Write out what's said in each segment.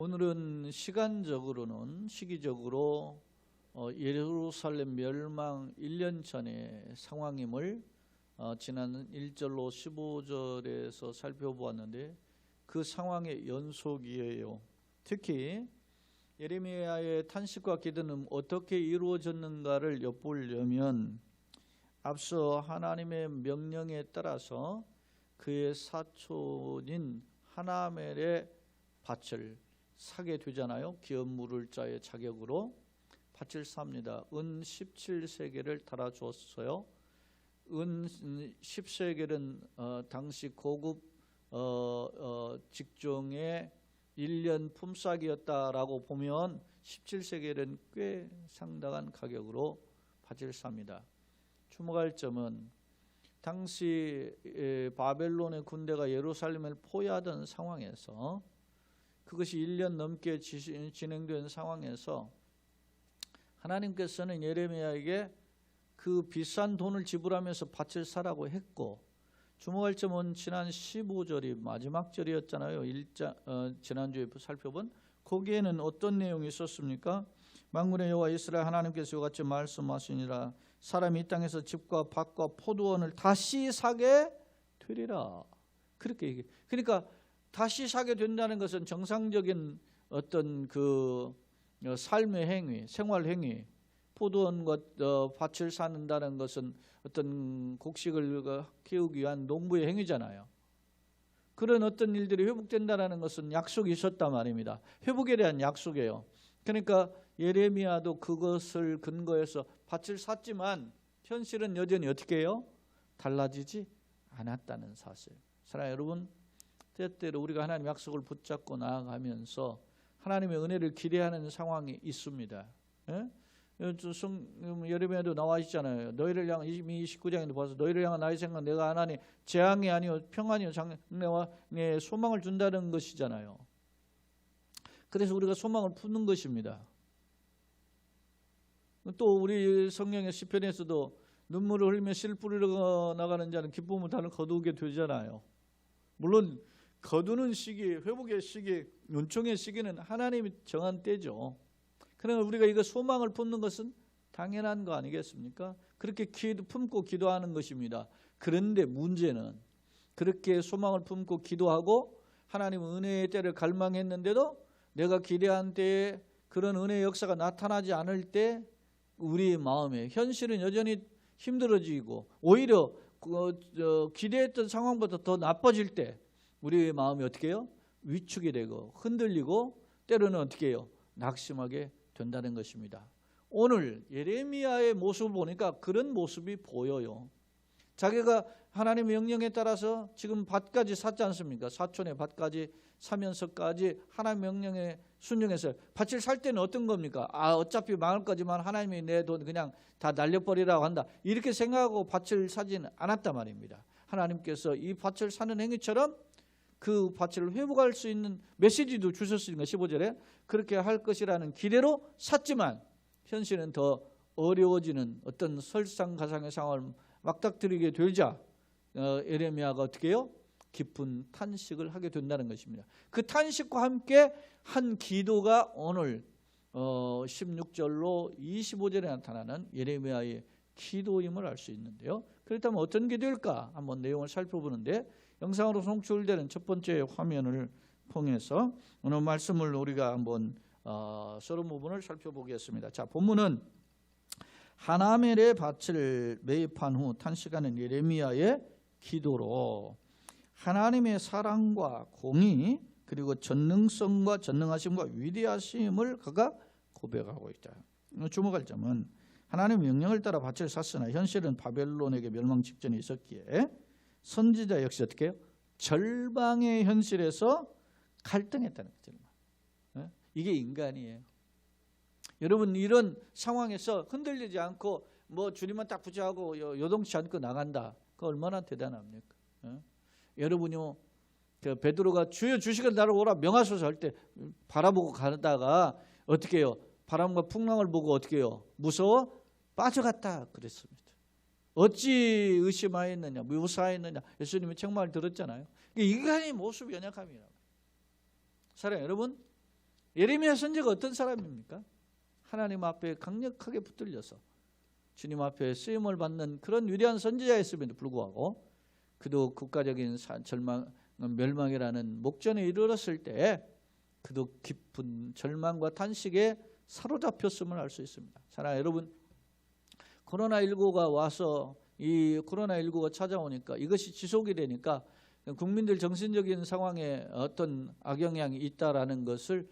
오늘은 시기적으로 예루살렘 멸망 1년 전의 상황임을 지난 1절로 15절에서 살펴보았는데 그 상황의 연속이에요. 특히 예레미야의 탄식과 기도는 어떻게 이루어졌는가를 엿보려면 앞서 하나님의 명령에 따라서 그의 사촌인 하나멜의 밭을 사게 되잖아요. 기업 물을 자의 자격으로 밭을 삽니다. 은 17세겔을 달아주었어요. 은 10세겔은 당시 고급 직종의 1년 품삯이었다라고 보면 17세겔은 꽤 상당한 가격으로 밭을 삽니다. 주목할 점은 당시 바벨론의 군대가 예루살렘을 포위하던 상황에서 그것이 1년 넘게 진행된 상황에서 하나님께서는 예레미야에게 그 비싼 돈을 지불하면서 밭을 사라고 했고, 주목할 점은 지난 15절이 마지막 절이었잖아요. 지난주에 살펴본 거기에는 어떤 내용이 있었습니까? 만군의 여호와 이스라엘 하나님께서 이같이 말씀하시니라. 사람이 이 땅에서 집과 밭과 포도원을 다시 사게 되리라. 그렇게 얘기해요. 그러니까 다시 사게 된다는 것은 정상적인 어떤 그 삶의 행위, 생활 행위, 포도원과 밭을 사는다는 것은 어떤 곡식을 키우기 위한 농부의 행위잖아요. 그런 어떤 일들이 회복된다는 것은 약속이 있었단 말입니다. 회복에 대한 약속이에요. 그러니까 예레미야도 그것을 근거해서 밭을 샀지만 현실은 여전히 어떻게 해요? 달라지지 않았다는 사실. 사랑하는 여러분, 때때로 우리가 하나님 약속을 붙잡고 나아가면서 하나님의 은혜를 기대하는 상황이 있습니다. 예? 예레미야도 나와 있잖아요. 너희를 향한 이미 29장에도 봐서 너희를 향한 나의 생각 내가 하나니 재앙이 아니요 평안이요 장래와 내 소망을 준다는 것이잖아요. 그래서 우리가 소망을 품는 것입니다. 또 우리 성경의 시편에서도 눈물을 흘리며 실 뿌리러 나가는 자는 기쁨을 다는 거두게 되잖아요. 물론 거두는 시기, 회복의 시기, 은총의 시기는 하나님이 정한 때죠. 그러나 우리가 이거 소망을 품는 것은 당연한 거 아니겠습니까? 그렇게 품고 기도하는 것입니다. 그런데 문제는 그렇게 소망을 품고 기도하고 하나님 은혜의 때를 갈망했는데도 내가 기대한 때에 그런 은혜의 역사가 나타나지 않을 때 우리 마음에 현실은 여전히 힘들어지고 오히려 기대했던 상황보다 더 나빠질 때 우리의 마음이 어떻게 해요? 위축이 되고 흔들리고 때로는 어떻게 해요? 낙심하게 된다는 것입니다. 오늘 예레미야의 모습을 보니까 그런 모습이 보여요. 자기가 하나님의 명령에 따라서 지금 밭까지 샀지 않습니까? 사촌의 밭까지 사면서까지 하나님의 명령에 순종해서 밭을 살 때는 어떤 겁니까? 어차피 망할 거지만 하나님이 내 돈 그냥 다 날려버리라고 한다. 이렇게 생각하고 밭을 사지는 않았단 말입니다. 하나님께서 이 밭을 사는 행위처럼 그 밭을 회복할 수 있는 메시지도 주셨으니까 15절에 그렇게 할 것이라는 기대로 샀지만 현실은 더 어려워지는 어떤 설상가상의 상황을 맞닥뜨리게 되자 예레미야가 어떻게 해요? 깊은 탄식을 하게 된다는 것입니다. 그 탄식과 함께 한 기도가 오늘 16절로 25절에 나타나는 예레미야의 기도임을 알 수 있는데요. 그렇다면 어떤 기도일까? 한번 내용을 살펴보는데 영상으로 송출되는 첫 번째 화면을 통해서 오늘 말씀을 우리가 한번 서론 부분을 살펴보겠습니다. 자, 본문은 하나멜의 밭을 매입한 후 탄식하는 예레미야의 기도로 하나님의 사랑과 공의 그리고 전능성과 전능하심과 위대하심을 그가 고백하고 있다. 주목할 점은 하나님의 명령을 따라 밭을 샀으나 현실은 바벨론에게 멸망 직전에 있었기에 선지자 역시 어떻게 해요? 절망의 현실에서 갈등했다는 거죠. 이게 인간이에요. 여러분 이런 상황에서 흔들리지 않고 뭐 주님만 딱 붙잡고 요동치 않고 나간다. 그거 얼마나 대단합니까? 여러분요 베드로가 주여 주시길 나를 오라 명하소서 할 때 바라보고 가다가 어떻게 해요? 바람과 풍랑을 보고 어떻게 해요? 무서워 빠져갔다 그랬습니다. 어찌 의심하였느냐 무사했느냐 예수님의 책망을 들었잖아요. 인간의 모습 연약함이라고. 사랑해요 여러분, 예레미야 선지자가 어떤 사람입니까? 하나님 앞에 강력하게 붙들려서 주님 앞에 쓰임을 받는 그런 위대한 선지자였음에도 불구하고 그도 국가적인 멸망이라는 목전에 이르렀을 때 그도 깊은 절망과 탄식에 사로잡혔음을 알 수 있습니다. 사랑하는 여러분, 코로나19가 와서 이 코로나19가 찾아오니까 이것이 지속이 되니까 국민들 정신적인 상황에 어떤 악영향이 있다라는 것을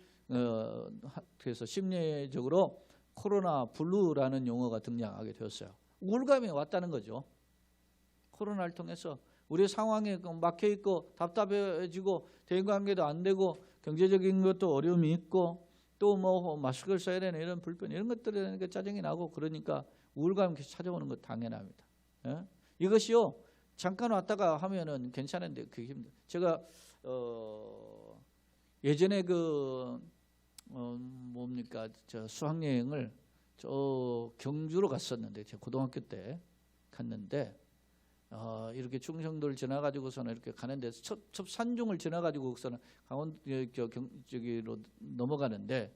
그래서 심리적으로 코로나 블루라는 용어가 등장하게 되었어요. 우울감이 왔다는 거죠. 코로나를 통해서 우리 상황에 막혀 있고 답답해지고 대인관계도 안 되고 경제적인 것도 어려움이 있고 또 뭐 마스크를 써야 되는 이런 불편 이런 것들에 대한 짜증이 나고 그러니까 우울감이 찾아오는 것 당연합니다. 예? 이것이요 잠깐 왔다가 하면은 괜찮은데 그게 힘들어요. 제가 예전에 뭡니까 저 수학여행을 저 경주로 갔었는데 제가 고등학교 때 갔는데 이렇게 충청도를 지나가지고서는 이렇게 가는데 첫 산중을 지나가지고서는 강원 저기로 넘어가는데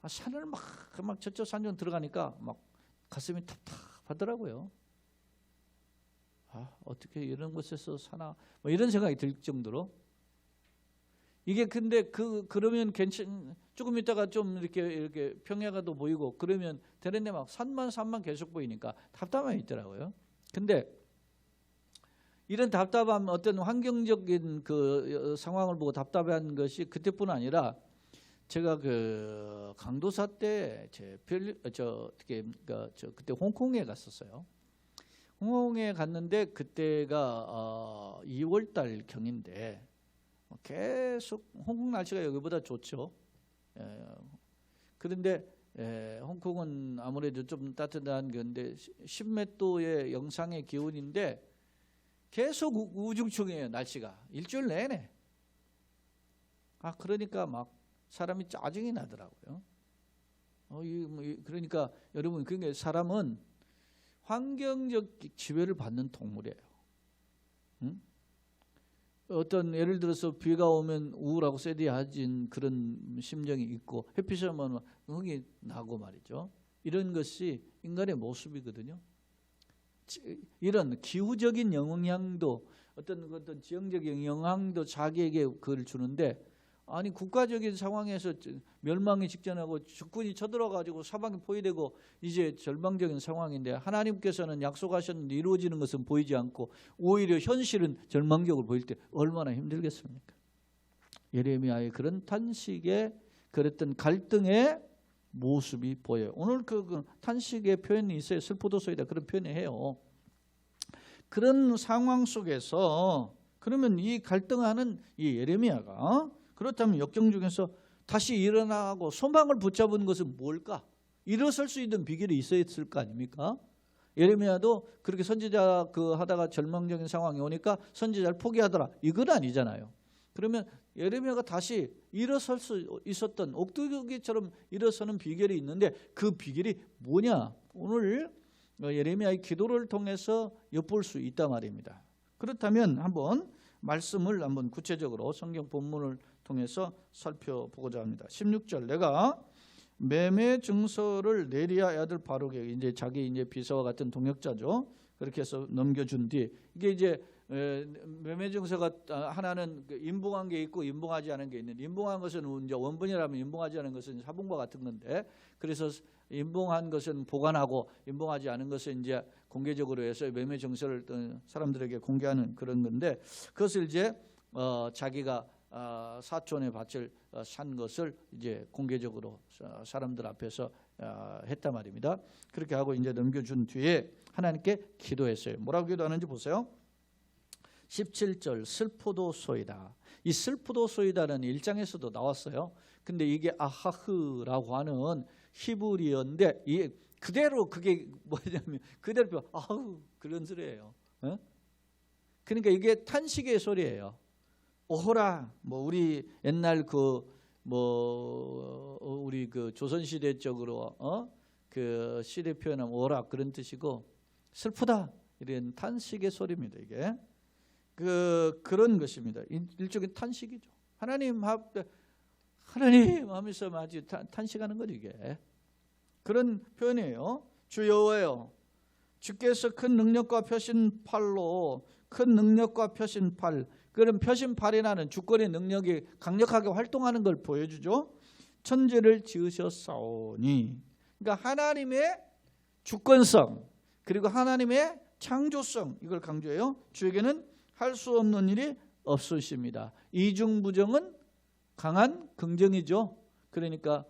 산을 막 저쪽 산중 들어가니까 막 가슴이 답답하더라고요. 어떻게 이런 곳에서 사나 뭐 이런 생각이 들 정도로 이게 근데 그러면 조금 있다가 좀 이렇게 평야가도 보이고 그러면 되는데 막 산만 계속 보이니까 답답함이 있더라고요. 근데 이런 답답함 어떤 환경적인 그 상황을 보고 답답한 것이 그때뿐 아니라 제가 그 강도사 때 그때 홍콩에 갔었어요. 홍콩에 갔는데 그때가 2월 달 경인데 계속 홍콩 날씨가 여기보다 좋죠. 그런데 홍콩은 아무래도 좀 따뜻한 건데 10몇 도의 영상의 기온인데 계속 우중충해요. 날씨가 일주일 내내. 그러니까 막 사람이 짜증이 나더라고요. 그러니까 여러분 그러니까 사람은 환경적 지배를 받는 동물이에요. 응? 어떤 예를 들어서 비가 오면 우울하고 새디해진 그런 심정이 있고 햇빛이 오면 흥이 나고 말이죠. 이런 것이 인간의 모습이거든요. 이런 기후적인 영향도 어떤 지형적인 영향도 자기에게 그걸 주는데 아니 국가적인 상황에서 멸망이 직전하고 적군이 쳐들어가지고 사방이 포위되고 이제 절망적인 상황인데 하나님께서는 약속하셨는데 이루어지는 것은 보이지 않고 오히려 현실은 절망적으로 보일 때 얼마나 힘들겠습니까? 예레미야의 그런 탄식에 그랬던 갈등의 모습이 보여요. 오늘 그 탄식의 표현이 있어요. 슬프도소이다 그런 표현을 해요. 그런 상황 속에서 그러면 이 갈등하는 이 예레미야가 그렇다면 역경 중에서 다시 일어나고 소망을 붙잡은 것은 뭘까? 일어설 수 있는 비결이 있었을 거 아닙니까? 예레미야도 그렇게 선지자 하다가 절망적인 상황이 오니까 선지자를 포기하더라. 이건 아니잖아요. 그러면 예레미야가 다시 일어설 수 있었던 옥두기처럼 일어서는 비결이 있는데 그 비결이 뭐냐? 오늘 예레미야의 기도를 통해서 엿볼 수 있단 말입니다. 그렇다면 한번 말씀을 한번 구체적으로 성경 본문을 통해서 살펴보고자 합니다. 16절 내가 매매 증서를 네리야 아들 바룩에게 이제 자기 이제 비서와 같은 동역자죠. 그렇게 해서 넘겨준 뒤 이게 이제 매매 증서가 하나는 인봉한 게 있고 인봉하지 않은 게 있는데 인봉한 것은 이제 원본이라면 인봉하지 않은 것은 사본과 같은 건데 그래서 인봉한 것은 보관하고 인봉하지 않은 것은 이제 공개적으로 해서 매매 증서를 사람들에게 공개하는 그런 건데 그것을 이제 자기가 사촌의 밭을 산 것을 이제 공개적으로 사람들 앞에서 했단 말입니다. 그렇게 하고 이제 넘겨준 뒤에 하나님께 기도했어요. 뭐라고 기도하는지 보세요. 17절 슬프도소이다. 이 슬프도소이다는 1장에서도 나왔어요. 근데 이게 아하흐라고 하는 히브리어인데 이 그대로 그게 뭐냐면 그대로 아우 그런 소리예요. 그러니까 이게 탄식의 소리예요. 오호라 뭐 우리 옛날 우리 조선시대 쪽으로 그 시대 표현하면 오라 그런 뜻이고 슬프다 이런 탄식의 소리입니다. 이게 그런 것입니다. 일종의 탄식이죠. 하나님 앞에 하나님 하면서 아주 탄식하는 거죠. 이게 그런 표현이에요. 주 여호와여, 주께서 큰 능력과 펴신 팔로, 큰 능력과 펴신 팔, 그런 펴신 팔이라는 주권의 능력이 강력하게 활동하는 걸 보여주죠. 천지를 지으셨사오니, 그러니까 하나님의 주권성 그리고 하나님의 창조성, 이걸 강조해요. 주에게는 할 수 없는 일이 없으십니다. 이중부정은 강한 긍정이죠. 그러니까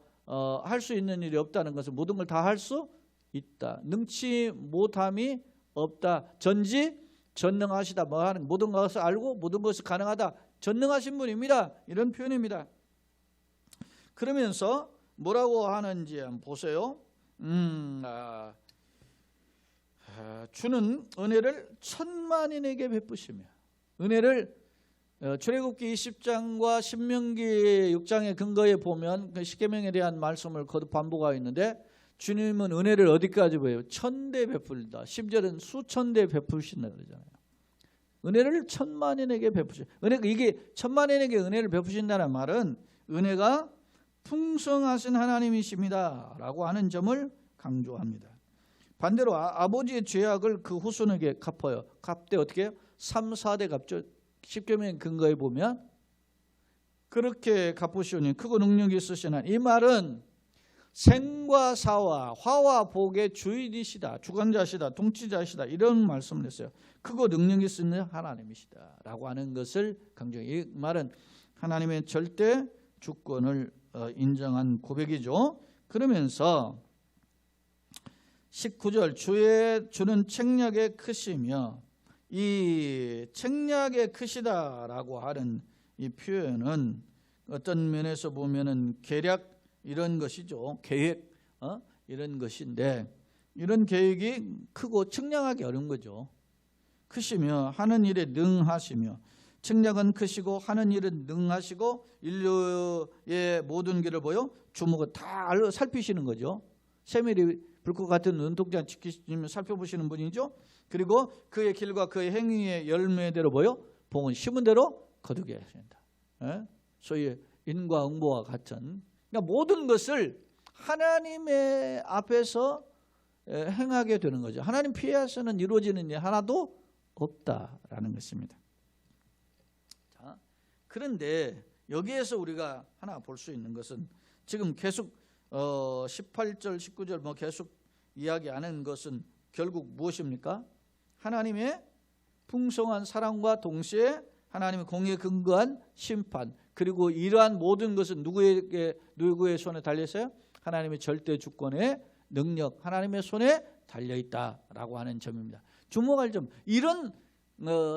할 수 있는 일이 없다는 것은 모든 걸 다 할 수 있다. 능치 못함이 없다. 전지전능하시다. 뭐 하는 모든 것을 알고 모든 것이 가능하다. 전능하신 분입니다. 이런 표현입니다. 그러면서 뭐라고 하는지 한번 보세요. 주는 은혜를 천만인에게 베푸시며, 은혜를 출애굽기 20장과 신명기 6장의 근거에 보면 그 십계명에 대한 말씀을 거듭 반복하고 있는데, 주님은 은혜를 어디까지 보여요? 천대 베풀다. 10절은 수천대 베푸신다 그러잖아요. 은혜를 천만인에게 베푸시. 이게 천만인에게 은혜를 베푸신다는 말은 은혜가 풍성하신 하나님이십니다 라고 하는 점을 강조합니다. 반대로 아버지의 죄악을 그 후손에게 갚아요. 갚되 어떻게 해요? 3, 4대 갚죠. 십계명 근거에 보면 그렇게 갚으시오니 크고 능력이 있으시나, 이 말은 생과 사와 화와 복의 주인이시다, 주관자시다, 통치자시다, 이런 말씀을 했어요. 크고 능력이 있으신 하나님이시다 라고 하는 것을 강조해요. 이 말은 하나님의 절대 주권을 인정한 고백이죠. 그러면서 19절, 주는 책략에 크시며, 이 책략에 크시다라고 하는 이 표현은 어떤 면에서 보면은 계략 이런 것이죠. 계획 이런 것인데, 이런 계획이 크고 측량하기 어려운 거죠. 크시며 하는 일에 능하시며, 책략은 크시고 하는 일은 능하시고 인류의 모든 길을 보여 주목을 다 살피시는 거죠. 세밀히 불꽃 같은 눈동자 지키시며 살펴보시는 분이죠. 그리고 그의 길과 그의 행위의 열매대로 보여 복은 심은 대로 거두게 하신다. 소위 인과응보와 같은, 그러니까 모든 것을 하나님의 앞에서 행하게 되는 거죠. 하나님 피해서는 이루어지는 일 하나도 없다라는 것입니다. 자, 그런데 여기에서 우리가 하나 볼 수 있는 것은, 지금 계속 18절 19절 뭐 계속 이야기하는 것은 결국 무엇입니까? 하나님의 풍성한 사랑과 동시에 하나님의 공의에 근거한 심판, 그리고 이러한 모든 것은 누구의 손에 달려 있어요? 하나님의 절대 주권의 능력, 하나님의 손에 달려 있다라고 하는 점입니다. 주목할 점, 이런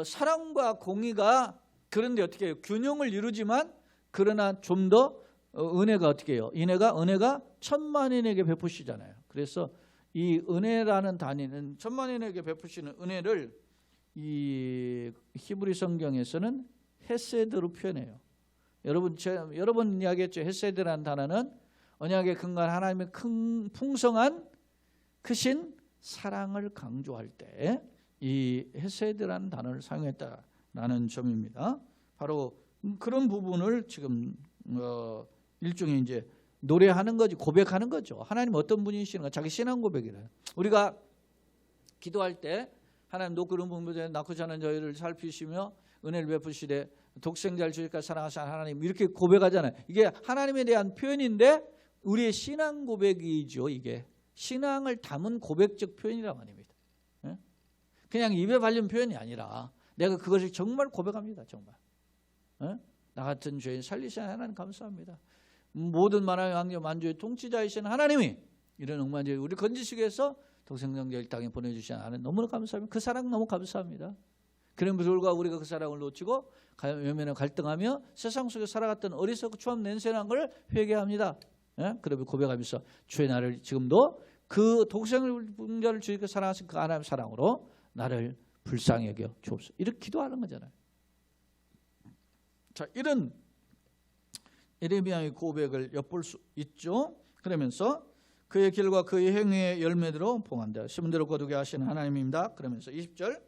사랑과 공의가 그런데 어떻게 해요? 균형을 이루지만 그러나 좀 더 은혜가 어떻게 해요? 은혜가 천만인에게 베푸시잖아요. 그래서 이 은혜라는 단위는, 천만인에게 베푸시는 은혜를 이 히브리 성경에서는 헤세드로 표현해요. 여러 번 이야기했죠. 헤세드라는 단어는 언약에 근거한 하나님의 큰 풍성한 크신 사랑을 강조할 때 이 헤세드라는 단어를 사용했다라는 점입니다. 바로 그런 부분을 지금 일종의 이제 노래하는 거지, 고백하는 거죠. 하나님 어떤 분이시는가, 자기 신앙 고백이래요. 우리가 기도할 때 하나님 노그른 분부에 낳고 자는 저희를 살피시며 은혜를 베푸시되 독생자를 주니까 사랑하시는 하나님, 이렇게 고백하잖아요. 이게 하나님에 대한 표현인데 우리의 신앙 고백이죠. 이게 신앙을 담은 고백적 표현이란 말입니다. 그냥 입에 발린 표현이 아니라 내가 그것을 정말 고백합니다. 정말 나 같은 죄인 살리시는 하나님 감사합니다. 모든 만왕의 왕조 만주의 통치자이신 하나님이 이런 억만죄 우리 건지시기 위해서 독생자를 땅에 보내주신 하나님 너무 감사합니다. 그 사랑 너무 감사합니다. 그럼에도 불구하고 우리가 그 사랑을 놓치고 외면에 갈등하며 세상 속에 살아갔던 어리석고 추함 냄새난 걸 회개합니다. 그러면 고백하면서 주의 나를 지금도 그 독생자를 주님께 사랑하신 그 하나님의 사랑으로 나를 불쌍히 여겨 주옵소서. 이렇게 기도하는 거잖아요. 자, 이런 예레미야의 고백을 엿볼 수 있죠. 그러면서 그의 길과 그의 행위의 열매대로 봉한다. 심은 대로 거두게 하시는 하나님입니다. 그러면서 20절,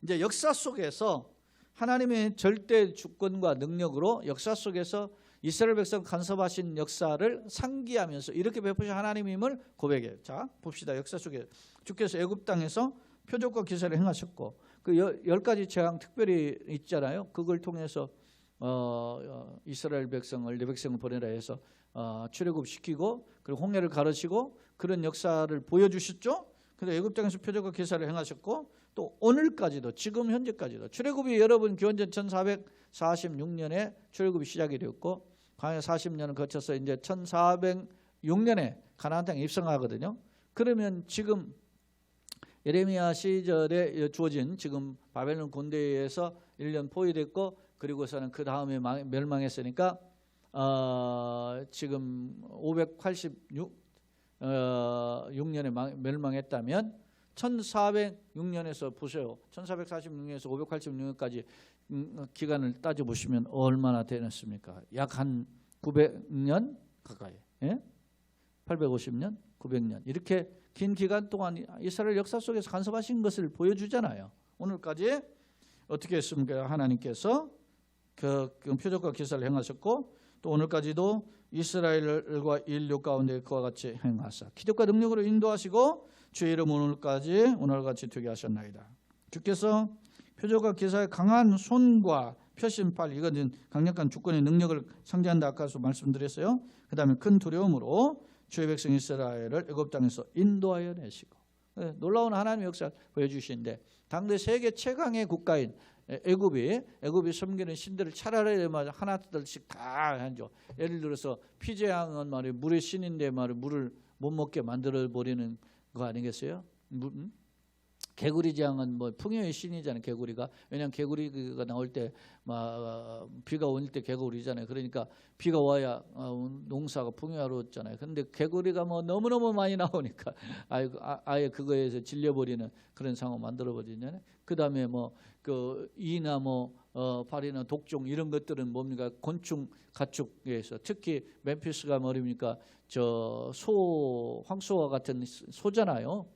이제 역사 속에서 하나님의 절대 주권과 능력으로 역사 속에서 이스라엘 백성 간섭하신 역사를 상기하면서 이렇게 베푸신 하나님임을 고백해요. 자, 봅시다. 역사 속에 주께서 애굽 땅에서 표적과 기사를 행하셨고 그 10가지 재앙 특별히 있잖아요. 그걸 통해서 이스라엘 백성을 내 백성을 보내라 해서 출애굽시키고 그리고 홍해를 가르치고 그런 역사를 보여주셨죠. 그래서 애굽 땅에서 표적과 기사를 행하셨고 또 오늘까지도 지금 현재까지도 출애굽이 여러분 기원전 1446년에 출애굽이 시작이 되었고 광야 40년을 거쳐서 이제 1406년에 가나안 땅에 입성하거든요. 그러면 지금 예레미야 시절에 주어진 지금 바벨론 군대에서 1년 포위됐고 그리고서는 그 다음에 멸망했으니까 지금 586년에 멸망했다면 1406년에서 보세요. 1446년에서 586년까지 기간을 따져보시면 얼마나 되었습니까? 약 한 900년 가까이, 예? 850년, 900년 이렇게 긴 기간 동안 이스라엘 역사 속에서 간섭하신 것을 보여주잖아요. 오늘까지 어떻게 했습니까? 하나님께서 그 표적과 기사를 행하셨고 또 오늘까지도 이스라엘과 인류 가운데 그와 같이 행하사 기적과 능력으로 인도하시고 주의 이름 오늘과 같이 되게 하셨나이다. 주께서 표적과 기사의 강한 손과 표심팔 이것은 강력한 주권의 능력을 상징한다. 아까도 말씀드렸어요. 그 다음에 큰 두려움으로 주의 백성 이스라엘을 애굽 땅에서 인도하여 내시고 놀라운 하나님의 역사를 보여주시는데 당대 세계 최강의 국가인 애굽이 섬기는 신들을 차라리 하나들씩 다 하죠. 예를 들어서 피제양은 말이에요. 물의 신인데 말이에요. 물을 못 먹게 만들어 버리는 거 아니겠어요? 개구리장은 뭐 풍요의 신이잖아요. 개구리가 왜냐하면 개구리가 나올 때 비가 올 때 개구리잖아요. 그러니까 비가 와야 농사가 풍요하잖아요. 그런데 개구리가 뭐 너무너무 많이 나오니까 아예 그거에서 질려버리는 그런 상황 만들어 버리잖아요. 그 다음에 뭐 그 이나 파리나 독종 이런 것들은 뭡니까? 곤충 가축에서 특히 멤피스가 뭐입니까? 황소와 같은 소잖아요.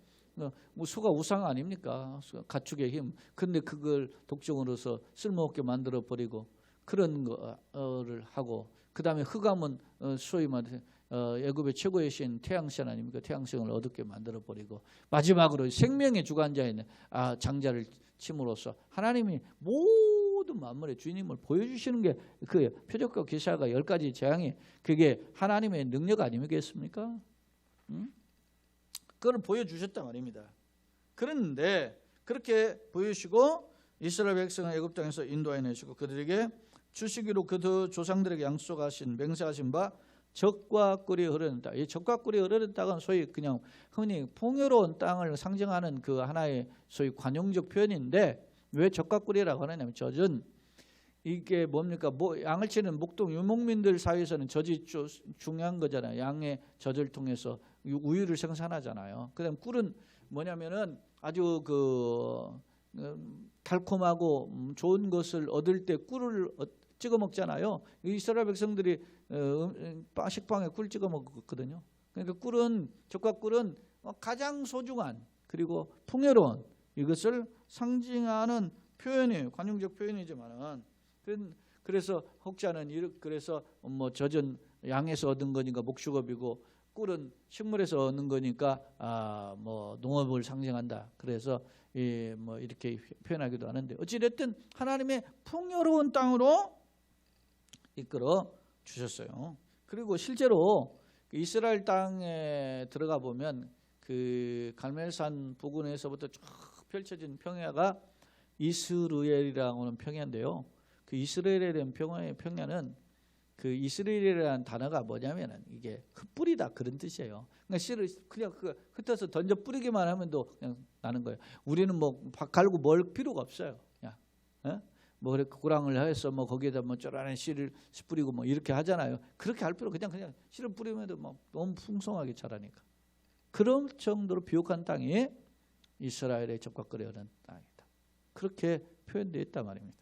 뭐 소가 우상 아닙니까? 가축의 힘. 근데 그걸 독종으로서 쓸모없게 만들어 버리고 그런 거를 하고 그 다음에 흑암은 소위 말해 애굽의 최고의 신 태양신 아닙니까? 태양신을 어둡게 만들어 버리고 마지막으로 생명의 주관자인 장자를 침으로써 하나님이 모든 만물의 주인임을 보여주시는 게 그 표적과 기사가 10가지 재앙이 그게 하나님의 능력 아니겠습니까? 그걸 보여주셨단 말입니다. 그런데 그렇게 보여주시고 이스라엘 백성을 애굽 땅에서 인도해 내시고 그들에게 주시기로 그 조상들에게 약속하신 맹세하신 바 적과 꿀이 흐르는 땅. 이 적과 꿀이 흐르는 땅은 소위 그냥 흔히 풍요로운 땅을 상징하는 그 하나의 소위 관용적 표현인데 왜 적과 꿀이라고 하느냐면 젖은 이게 뭡니까? 양을 치는 목동 유목민들 사이에서는 젖이 중요한 거잖아요. 양의 젖을 통해서 우유를 생산하잖아요. 그다음 꿀은 뭐냐면은 아주 달콤하고 좋은 것을 얻을 때 꿀을 찍어 먹잖아요. 이스라엘 백성들이 식빵에 꿀 찍어 먹거든요. 그러니까 적과 꿀은 가장 소중한 그리고 풍요로운 이것을 상징하는 표현이에요. 관용적 표현이지만은 그래서 혹자는 그래서 뭐 젖은 양에서 얻은 거니까 목축업이고 꿀은 식물에서 얻는 거니까 뭐 농업을 상징한다. 그래서 뭐 이렇게 표현하기도 하는데 어찌됐든 하나님의 풍요로운 땅으로 이끌어 주셨어요. 그리고 실제로 이스라엘 땅에 들어가 보면 그 갈멜산 부근에서부터 쭉 펼쳐진 평야가 이스루엘이라고 하는 평야인데요. 그 이스라엘에 대한 평야는 그 이스라엘이라는 단어가 뭐냐면은 이게 흩뿌리다 그런 뜻이에요. 그러니까 씨를 그냥 흩어서 던져 뿌리기만 하면 또 그냥 나는 거예요. 우리는 뭐 갈고 멀 필요가 없어요. 그냥 뭐 그래 고랑을 해서 뭐 거기에다 뭐 쪼라는 씨를 뿌리고 뭐 이렇게 하잖아요. 그렇게 할 필요 그냥 씨를 뿌리면도 뭐 너무 풍성하게 자라니까. 그런 정도로 비옥한 땅이 이스라엘의 적과 꿀이 흐르는 땅이다. 그렇게 표현되어 있단 말입니다.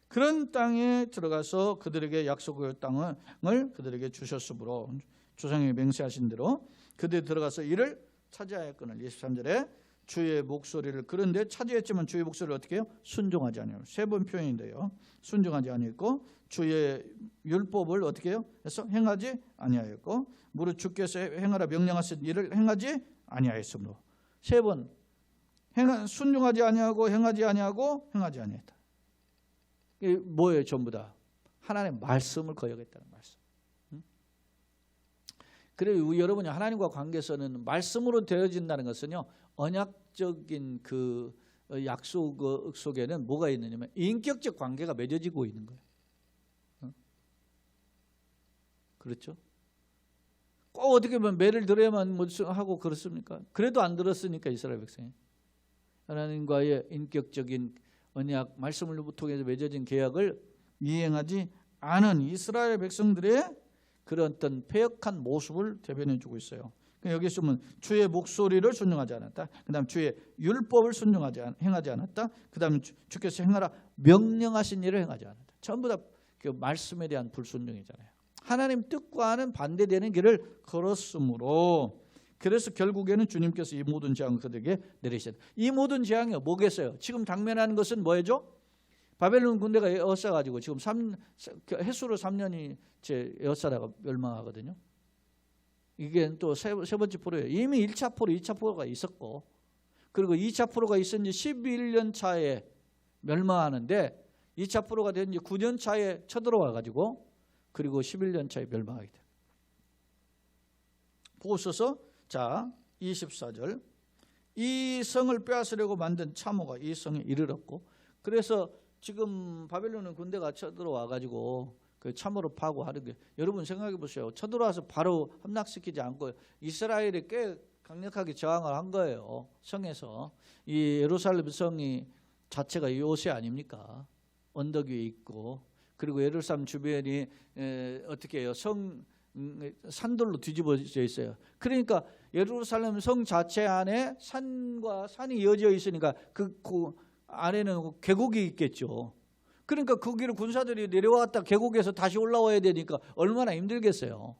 그런 땅에 들어가서 그들에게 약속의 땅을 그들에게 주셨으므로 조상이 맹세하신 대로 그들이 들어가서 이를 차지하였거늘. 23절에 주의 목소리를 그런데 차지했지만 주의 목소리를 어떻게 해요? 순종하지 아니하고. 세 번 표현인데요. 순종하지 아니했고 주의 율법을 어떻게 해요? 해서 행하지 아니하였고 무릇 주께서 행하라 명령하신 일을 행하지 아니하였으므로. 세 번 순종하지 아니하고 행하지 아니하고 행하지 아니했다. 이게 뭐예요? 전부 다 하나님의 말씀을 거역했다는 말씀. 그래서 여러분이 하나님과 관계에서는 말씀으로 되어진다는 것은요, 언약적인 그 약속 속에는 뭐가 있느냐면 인격적 관계가 맺어지고 있는 거예요. 그렇죠? 꼭 어떻게 보면 매를 들어야만 하고 그렇습니까? 그래도 안 들었으니까 이스라엘 백성이 하나님과의 인격적인 언약 말씀을 통해서 맺어진 계약을 이행하지 않은 이스라엘 백성들의 그런 어떤 패역한 모습을 대변해 주고 있어요. 여기서 보면 주의 목소리를 순종하지 않았다. 그 다음 주의 율법을 행하지 않았다. 그 다음 주께서 행하라 명령하신 일을 행하지 않았다. 전부 다 그 말씀에 대한 불순종이잖아요. 하나님 뜻과는 반대되는 길을 걸었으므로 그래서 결국에는 주님께서 이 모든 재앙을 그들에게 내리셨다. 이 모든 재앙이 뭐겠어요? 지금 당면하는 것은 뭐죠? 바벨론 군대가 에워싸가지고 지금 해수로 3년이 제 에워싸다가 멸망하거든요. 이게 또 세 번째 포로예요. 이미 1차 포로, 2차 포로가 있었고 그리고 2차 포로가 있은 지 11년 차에 멸망하는데 2차 포로가 된 지 9년 차에 쳐들어와가지고 그리고 11년 차에 멸망하게 돼요. 보셔서 자 24절 이 성을 빼앗으려고 만든 참호가 이 성에 이르렀고 그래서 지금 바벨론 군대가 쳐들어와가지고 그 참호로 파고 하는 게 여러분 생각해 보세요. 쳐들어와서 바로 함락시키지 않고 이스라엘이 꽤 강력하게 저항을 한 거예요. 성에서 이 예루살렘 성이 자체가 요새 아닙니까? 언덕 위에 있고 그리고 예루살렘 주변이 어떻게 해요? 산돌로 뒤집어져 있어요. 그러니까 예루살렘 성 자체 안에 산과 산이 이어져 있으니까 그 안에는 계곡이 있겠죠. 그러니까 거기를 군사들이 내려왔다 계곡에서 다시 올라와야 되니까 얼마나 힘들겠어요.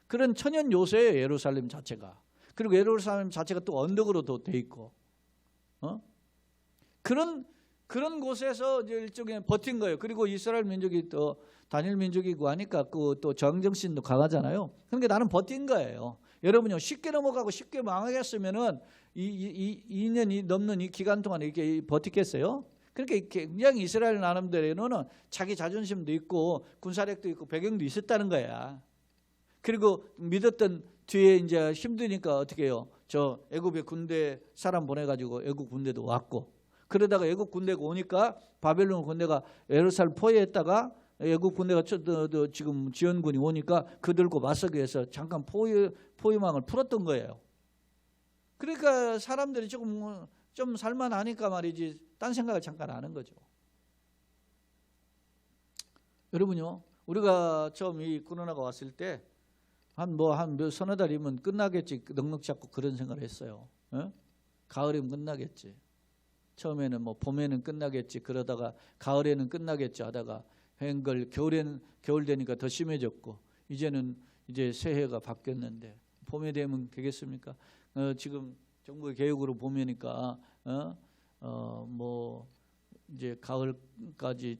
그런 천연 요새예요, 예루살렘 자체가. 그리고 예루살렘 자체가 또 언덕으로 돼 있고, 그런 곳에서 이제 일종의 버틴 거예요. 그리고 이스라엘 민족이 또 단일 민족이고 하니까 그 또 저항정신도 강하잖아요. 그러니까 나는 버틴 거예요. 여러분요, 쉽게 넘어가고 쉽게 망하겠으면은 2년이 넘는 이 기간 동안 이렇게 버티겠어요? 그러니까 굉장히 이스라엘 나름대로는 자기 자존심도 있고 군사력도 있고 배경도 있었다는 거야. 그리고 믿었던 뒤에 이제 힘드니까 어떻게 해요? 저 애굽의 군대 사람 보내가지고 애굽 군대도 왔고 그러다가 애굽 군대가 오니까 바벨론 군대가 예루살렘 포위했다가 애굽 군대가 지금 지원군이 오니까 그들과 맞서기 위해서 잠깐 포위망을 풀었던 거예요. 그러니까 사람들이 조금 좀 살만하니까 말이지 딴 생각을 잠깐 하는 거죠. 여러분요, 우리가 처음 이 코로나가 왔을 때 한 서너 달이면 끝나겠지 넉넉 잡고 그런 생각을 했어요. 가을이면 끝나겠지. 처음에는 봄에는 끝나겠지 그러다가 가을에는 끝나겠지 하다가 겨울 되니까 더 심해졌고 이제는 이제 새해가 바뀌었는데 봄에 되면 되겠습니까? 지금 정부의 계획으로 보면니까 이제 가을까지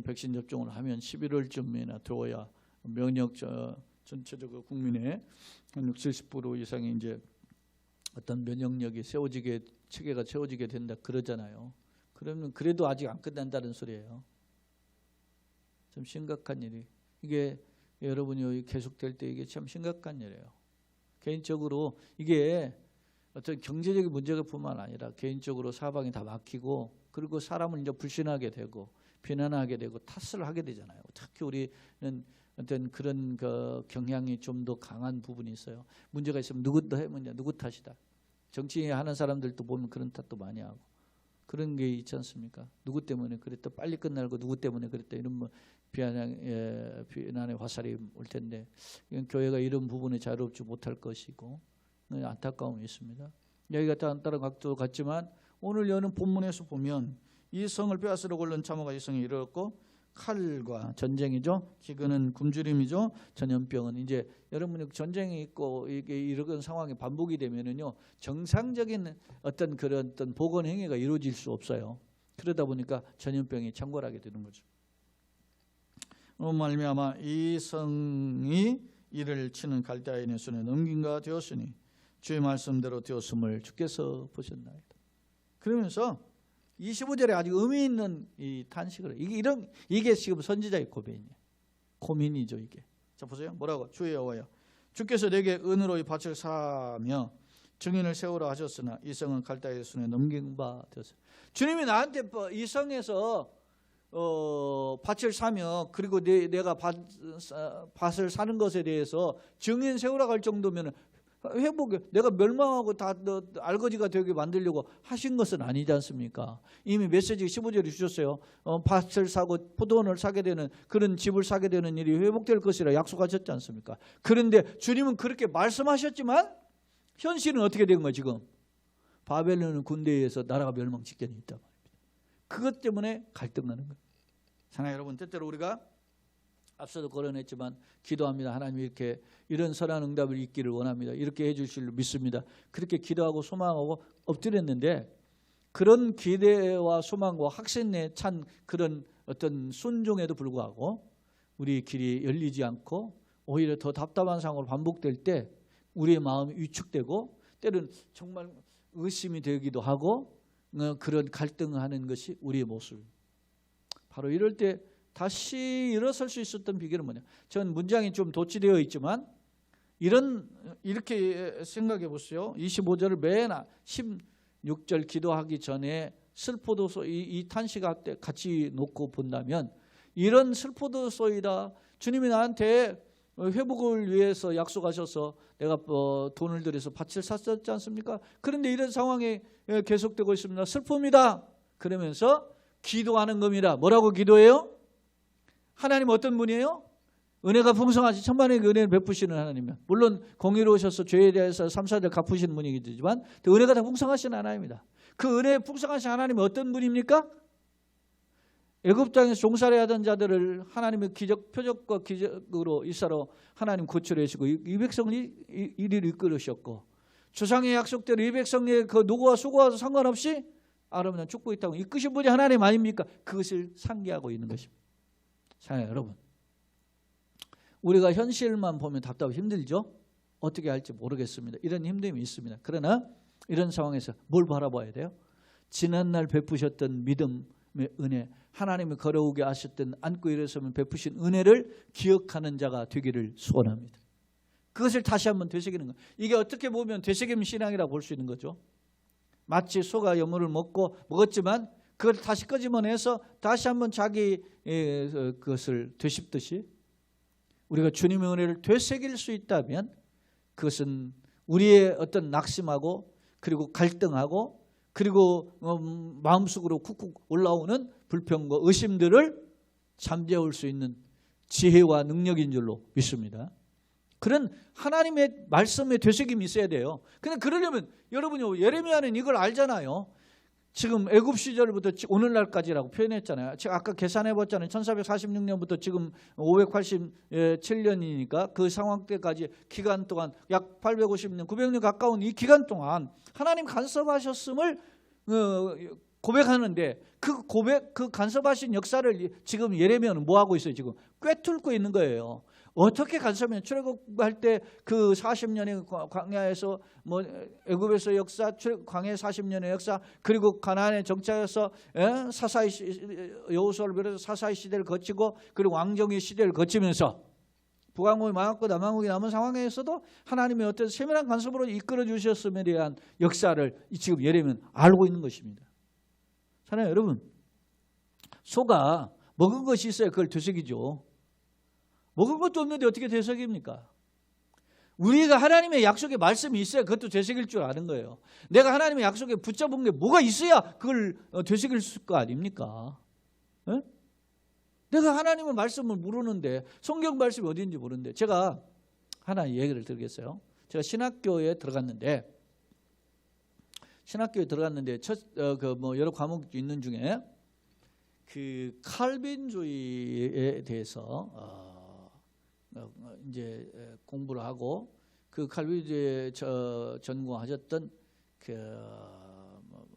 백신 접종을 하면 11월쯤이나 들어야 면역 전체적으로 국민의 한 60, 70% 이상이 이제 어떤 면역력이 체계가 세워지게 된다 그러잖아요. 그러면 그래도 아직 안 끝난다는 소리예요. 참 심각한 일이 이게 여러분이 계속될 때 이게 참 심각한 일이에요. 개인적으로 이게 어떤 경제적인 문제가 뿐만 아니라 개인적으로 사방이 다 막히고 그리고 사람을 이제 불신하게 되고 비난하게 되고 탓을 하게 되잖아요. 특히 우리는 어떤 그런 그 경향이 좀 더 강한 부분이 있어요. 문제가 있으면 누구 탓이다. 정치 하는 사람들도 보면 그런 탓도 많이 하고 그런 게 있지 않습니까? 누구 때문에 그랬다, 빨리 끝나고 누구 때문에 그랬다 이런 비난의 화살이 올 텐데 교회가 이런 부분에 자유롭지 못할 것이고 안타까움이 있습니다. 여기가 다른 각도 같지만 오늘 여는 본문에서 보면 이 성을 빼앗으려고 올른 참호가 이 성에 이르렀고 칼과 전쟁이죠. 기근은 굶주림이죠. 전염병은 이제 여러분이 전쟁이 있고 이게 이런 상황이 반복이 되면은요 정상적인 어떤 그런 어떤 보건 행위가 이루어질 수 없어요. 그러다 보니까 전염병이 창궐하게 되는 거죠. 말미암아 이 성이 이를 치는 갈대아인의 손에 넘긴가 되었으니 주의 말씀대로 되었음을 주께서 보셨나이다. 그러면서 25절에 아주 의미 있는 이 탄식을 이게 지금 선지자의 고민이죠. 이게. 자 보세요. 뭐라고? 주의 여호와여 주께서 내게 은으로 이 밭을 사며 증인을 세우라 하셨으나 이 성은 갈대아인의 손에 넘긴 바 되었어요. 주님이 나한테 이 성에서 밭을 사며 그리고 내가 밭을 사는 것에 대해서 증인 세우라고 할 정도면 회복에 내가 멸망하고 다 알거지가 되게 만들려고 하신 것은 아니지 않습니까? 이미 메시지 15절에 주셨어요. 밭을 사고 포도원을 사게 되는 그런 집을 사게 되는 일이 회복될 것이라 약속하셨지 않습니까? 그런데 주님은 그렇게 말씀하셨지만 현실은 어떻게 된 거예요 지금? 바벨론 군대에 의해서 나라가 멸망 직전에 있단 말입니다. 그것 때문에 갈등하는 거예요. 사랑하는 여러분, 때때로 우리가 앞서도 거론했지만 기도합니다. 하나님 이렇게 이런 선한 응답을 있기를 원합니다. 이렇게 해 주실 줄 믿습니다. 그렇게 기도하고 소망하고 엎드렸는데 그런 기대와 소망과 확신에 찬 그런 어떤 순종에도 불구하고 우리 길이 열리지 않고 오히려 더 답답한 상황으로 반복될 때 우리의 마음이 위축되고 때로는 정말 의심이 되기도 하고 그런 갈등하는 것이 우리의 모습. 바로 이럴 때 다시 일어설 수 있었던 비결은 뭐냐? 전 문장이 좀 도치되어 있지만 이렇게 생각해 보세요. 25절을 맨 16절 기도하기 전에 슬포도소 이 탄식 같이 놓고 본다면 이런 슬포도소이다. 주님이 나한테 회복을 위해서 약속하셔서 내가 돈을 들여서 밭을 샀었지 않습니까? 그런데 이런 상황이 계속되고 있습니다. 슬픕니다. 그러면서 기도하는 겁니다. 뭐라고 기도해요? 하나님 어떤 분이에요? 은혜가 풍성하시 천만의 은혜를 베푸시는 하나님이요. 물론 공의로우셔서 죄에 대해서 3, 4절 갚으시는 분이지만 은혜가 다 풍성하신 하나님입니다. 그 은혜 풍성하신 하나님이 어떤 분입니까? 애굽 땅에서 종살이 하던 자들을 하나님의 표적과 기적으로 이사로 하나님 구출하시고 이 백성을 이리로 이끌으셨고 조상의 약속대로 이 백성의 그 누구와 수고와도 상관없이 아름다운 축복이 있다고 이끄신 분이 하나님 아닙니까? 그것을 상기하고 있는 것입니다. 사랑해요 여러분, 우리가 현실만 보면 답답하고 힘들죠. 어떻게 할지 모르겠습니다. 이런 힘듦이 있습니다. 그러나 이런 상황에서 뭘 바라봐야 돼요? 지난날 베푸셨던 믿음의 은혜, 하나님이 걸어오게 하셨던 안고 일어서면 베푸신 은혜를 기억하는 자가 되기를 소원합니다. 그것을 다시 한번 되새기는 거예요. 이게 어떻게 보면 되새김 신앙이라고 볼 수 있는 거죠. 마치 소가 여물을 먹었지만 그걸 다시 끄집어내서 다시 한번 자기 그것을 되씹듯이 우리가 주님의 은혜를 되새길 수 있다면 그것은 우리의 어떤 낙심하고 그리고 갈등하고 그리고 마음속으로 쿡쿡 올라오는 불평과 의심들을 잠재울 수 있는 지혜와 능력인 줄로 믿습니다. 그런 하나님의 말씀에 되새김이 있어야 돼요. 근데 그러려면 여러분이 예레미야는 이걸 알잖아요. 지금 애굽 시절부터 오늘날까지라고 표현했잖아요. 제가 아까 계산해 봤잖아요. 1446년부터 지금 587년이니까 그 상황 때까지 기간 동안 약 850년, 900년 가까운 이 기간 동안 하나님 간섭하셨음을 고백하는데 그 간섭하신 역사를 지금 예레미야는 뭐 하고 있어요? 지금 꿰뚫고 있는 거예요. 어떻게 간섭하면 출애굽할 때 그 40년의 광야에서 애굽에서 역사, 광야 40년의 역사, 그리고 가나안에 정착해서 사사의 여호수아를 비롯해서 사사의 시대를 거치고 그리고 왕정의 시대를 거치면서 북왕국이 망했고 남왕국이 남은 상황에서도 하나님의 어떤 세밀한 간섭으로 이끌어 주셨음에 대한 역사를 지금 예레미야는 알고 있는 것입니다. 사랑해요 여러분, 소가 먹은 것이 있어야 그걸 되새기죠. 먹은 것도 없는데 어떻게 되새깁니까? 우리가 하나님의 약속의 말씀이 있어야 그것도 되새길 줄 아는 거예요. 내가 하나님의 약속에 붙잡은 게 뭐가 있어야 그걸 되새길 거 아닙니까? 에? 내가 하나님의 말씀을 모르는데 성경 말씀이 어디인지 모르는데 제가 하나 얘기를 드리겠어요. 제가 신학교에 들어갔는데 여러 과목이 있는 중에 그 칼빈주의에 대해서 이제 공부를 하고 그 칼빈주의에 전공하셨던 그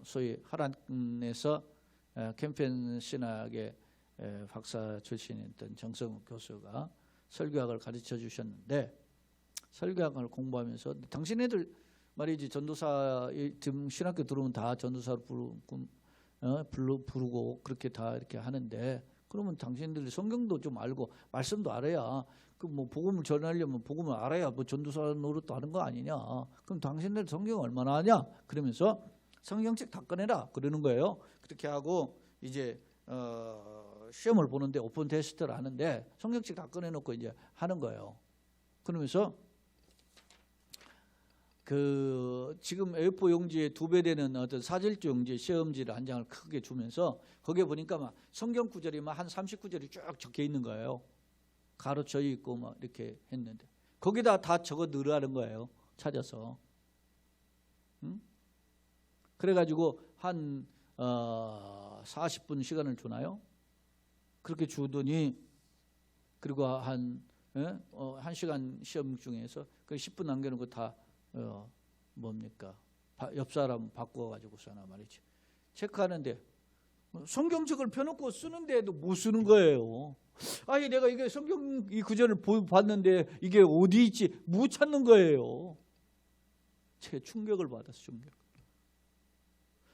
소위 하란에서 캠페인 신학의 박사 출신이었던 정성욱 교수가 설교학을 가르쳐 주셨는데, 설교학을 공부하면서 당신네들 말이지 전도사 지금 신학교 들어오면 다 전도사로 부르고 그렇게 다 이렇게 하는데, 그러면 당신들이 성경도 좀 알고 말씀도 알아야 그 뭐 복음을 전하려면 복음을 알아야 뭐 전도사 노릇도 하는 거 아니냐. 그럼 당신들 성경 얼마나 아냐? 그러면서 성경책 다 꺼내라 그러는 거예요. 그렇게 하고 이제 시험을 보는데 오픈 테스트를 하는데 성경책 다 꺼내놓고 이제 하는 거예요. 그러면서 그 지금 A4 용지에 2배 되는 어떤 사질주 용지 시험지를 한 장을 크게 주면서 거기에 보니까 막 성경 구절이 막 한 39절이 쭉 적혀 있는 거예요. 가로쳐 있고 막 이렇게 했는데 거기다 다 적어 넣으라는 거예요. 찾아서. 그래가지고 한 40분 시간을 주나요? 그렇게 주더니 그리고 한 1시간 시험 중에서 그 10분 남겨놓고 다 뭡니까? 옆 사람 바꿔가지고서나 말이지. 체크하는데 성경책을 펴놓고 쓰는데도 못 쓰는 거예요. 아니 내가 이게 성경 이 구절을 봤는데 이게 어디 있지? 못 찾는 거예요. 제 충격을 받았어. 충격.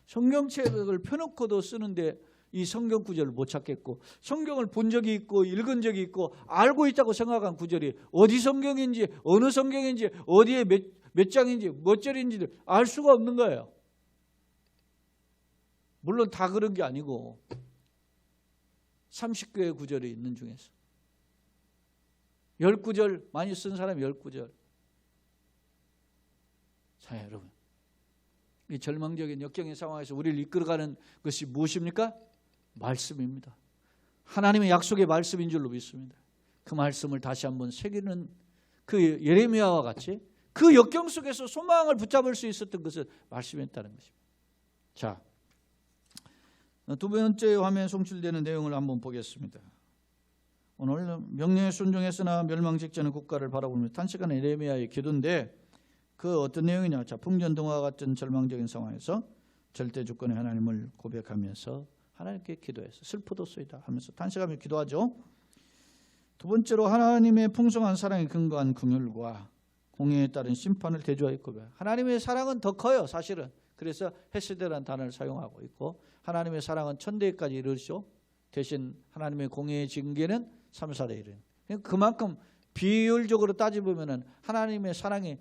성경책을 펴놓고도 쓰는데 이 성경 구절을 못 찾겠고, 성경을 본 적이 있고 읽은 적이 있고 알고 있다고 생각한 구절이 어디 성경인지 어느 성경인지 어디에 몇 장인지 몇 절인지 알 수가 없는 거예요. 물론 다 그런 게 아니고 30개의 구절이 있는 중에서 10구절 많이 쓴 사람이 10구절. 자 여러분, 이 절망적인 역경의 상황에서 우리를 이끌어가는 것이 무엇입니까? 말씀입니다. 하나님의 약속의 말씀인 줄로 믿습니다. 그 말씀을 다시 한번 새기는 그 예레미야와 같이 그 역경 속에서 소망을 붙잡을 수 있었던 것은 말씀이었다는 것입니다. 자, 두 번째 화면에 송출되는 내용을 한번 보겠습니다. 오늘 명령에 순종했으나 멸망 직전의 국가를 바라보며 탄식하는 예레미야의 기도인데 그 어떤 내용이냐? 자, 풍전등화 같은 절망적인 상황에서 절대 주권의 하나님을 고백하면서 하나님께 기도해서 슬프도소이다 하면서 탄식하며 기도하죠. 두 번째로 하나님의 풍성한 사랑에 근거한 긍휼과 공의에 따른 심판을 대조하여 고백. 하나님의 사랑은 더 커요, 사실은. 그래서 헤세드라는 단어를 사용하고 있고, 하나님의 사랑은 천대까지 이르시오. 대신 하나님의 공의의 징계는 3, 4대 이르는. 그만큼 비율적으로 따져보면 하나님의 사랑이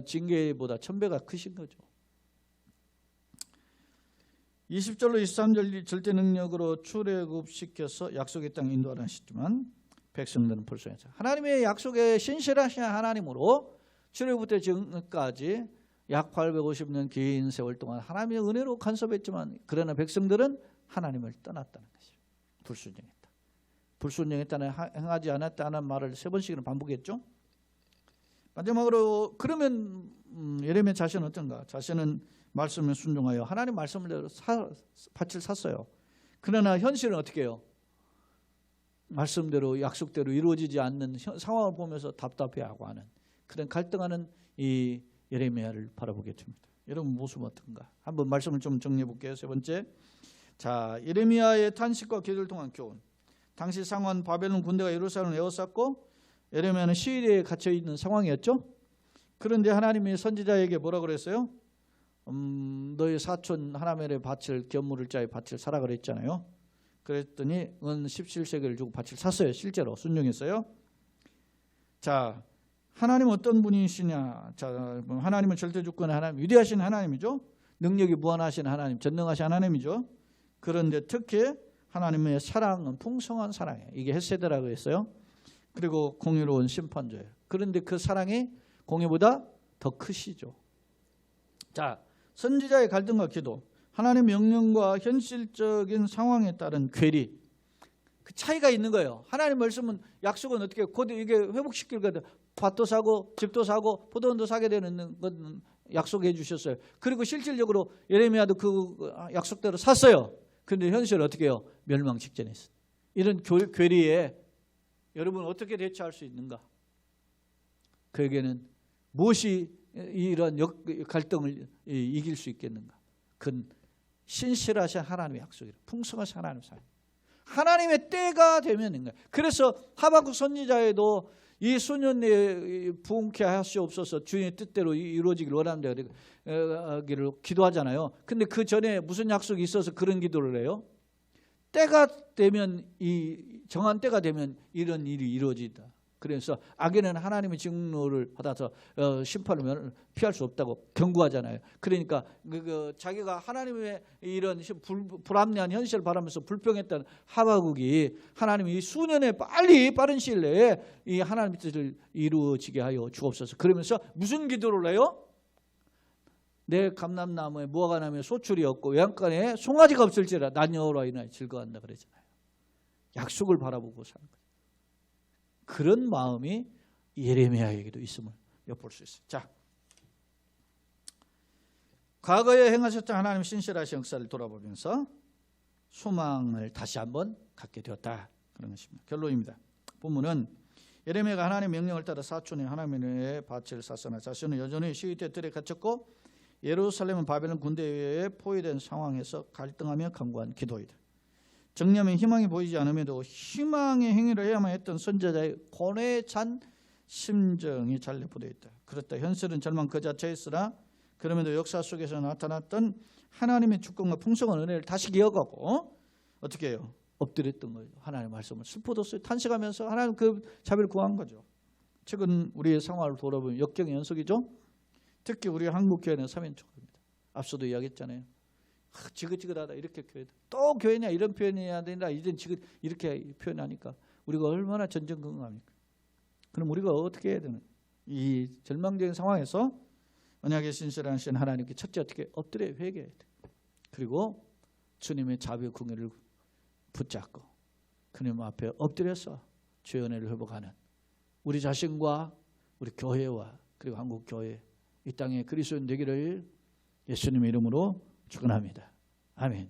징계보다 1000배가 크신 거죠. 20절로 23절 절대 능력으로 출애굽시켜서 약속의 땅에 인도하라 하시지만 백성들은 불순했어요. 하나님의 약속에 신실하신 하나님으로 출애굽부터 지금까지 약 850년 긴 세월 동안 하나님의 은혜로 간섭했지만 그러나 백성들은 하나님을 떠났다는 것이죠. 불순종했다. 불순종했다는 행하지 않았다는 말을 3번씩이나 반복했죠. 마지막으로 그러면 예레미야 자신은 어떤가? 자신은 말씀에 순종하여 하나님 말씀대로 밭을 샀어요. 그러나 현실은 어떻게 해요? 말씀대로 약속대로 이루어지지 않는 상황을 보면서 답답해하고 하는 그런 갈등하는 이 예레미야를 바라보게 됩니다. 여러분 모습 어떤가? 한번 말씀을 좀 정리해 볼게요. 세 번째, 자 예레미야의 탄식과 기도를 통한 교훈. 당시 상황 바벨론 군대가 예루살렘을 에워쌌고 예레미야는 시리아에 갇혀 있는 상황이었죠. 그런데 하나님이 선지자에게 뭐라 그랬어요? 너희 사촌 하나멜의 밭을 견물을 자의 밭을 사라 그랬잖아요. 그랬더니 은 17세겔을 주고 밭을 샀어요. 실제로 순종했어요. 자, 하나님 어떤 분이시냐? 자, 하나님은 절대 주권의 하나님, 위대하신 하나님이죠. 능력이 무한하신 하나님, 전능하신 하나님이죠. 그런데 특히 하나님의 사랑은 풍성한 사랑이에요. 이게 헤세드라고 했어요. 그리고 공의로운 심판자예요. 그런데 그 사랑이 공의보다 더 크시죠. 자, 선지자의 갈등과 기도, 하나님의 명령과 현실적인 상황에 따른 괴리, 그 차이가 있는 거예요. 하나님 말씀은 약속은 어떻게 곧 이게 회복시킬 거다. 밭도 사고 집도 사고 포도원도 사게 되는 건 약속해 주셨어요. 그리고 실질적으로 예레미야도 그 약속대로 샀어요. 그런데 현실은 어떻게 해요? 멸망 직전에 있어요. 이런 괴리에 여러분 어떻게 대처할 수 있는가? 그에게는 무엇이 이런 갈등을 이길 수 있겠는가? 그건 신실하신 하나님의 약속이에요. 풍성하신 하나님의 사랑. 하나님의 때가 되면, 그래서 하박국 선지자에도 이 수년 내에 부흥케 하시옵소서, 주님의 뜻대로 이루어지길 원한다 기를 기도하잖아요. 근데 그 전에 무슨 약속이 있어서 그런 기도를 해요? 때가 되면, 이 정한 때가 되면 이런 일이 이루어진다. 그래서 악인은 하나님의 직무를 받아서 심판을 피할 수 없다고 경고하잖아요. 그러니까 자기가 하나님의 이런 불합리한 현실을 바라면서 불평했던 하박국이 하나님이 수년에 빠른 시일 내에 이 하나님의 뜻을 이루어지게 하여 주옵소서. 그러면서 무슨 기도를 해요? 내 감람나무에 무화과 나무에 소출이 없고 외양간에 송아지가 없을지라 난 여호와로 인하여 즐거워한다 그러잖아요. 약속을 바라보고 사는 거예요. 그런 마음이 예레미야에게도 있음을 엿볼 수 있어요. 자, 과거에 행하셨던 하나님의 신실하신 역사를 돌아보면서 소망을 다시 한번 갖게 되었다, 그런 것입니다. 결론입니다. 본문은 예레미야가 하나님의 명령을 따라 사촌이 하나님의 밭을 샀으나 자신은 여전히 시위대 뜰에 갇혔고 예루살렘은 바벨론 군대에 의해 포위된 상황에서 갈등하며 간구한 기도이다. 정념에 희망이 보이지 않음에도 희망의 행위를 해야만 했던 선지자의 고뇌에 찬 심정이 잘 내포되어 있다. 그렇다. 현실은 절망 그 자체였으나 그럼에도 역사 속에서 나타났던 하나님의 주권과 풍성한 은혜를 다시 기억하고 어떻게 해요? 엎드렸던 거예요. 하나님의 말씀을 슬퍼졌어요. 탄식하면서 하나님 그 자비를 구한 거죠. 최근 우리의 상황을 돌아보면 역경의 연속이죠. 특히 우리 한국교회는 사면초입니다. 앞서도 이야기했잖아요. 지긋지긋하다 이렇게 교회다. 또 교회냐 이런 표현해야 된다. 이젠 지긋 이렇게 표현하니까 우리가 얼마나 전전긍긍합니까? 그럼 우리가 어떻게 해야 되는? 이 절망적인 상황에서 언약의 신실하신 하나님께 첫째 어떻게 엎드려 회개해야 돼. 그리고 주님의 자비의 궁예를 붙잡고 그님 앞에 엎드려서 주의 은혜를 회복하는 우리 자신과 우리 교회와 그리고 한국 교회 이 땅에 그리스도인 되기를 예수님의 이름으로 축원합니다. 아멘.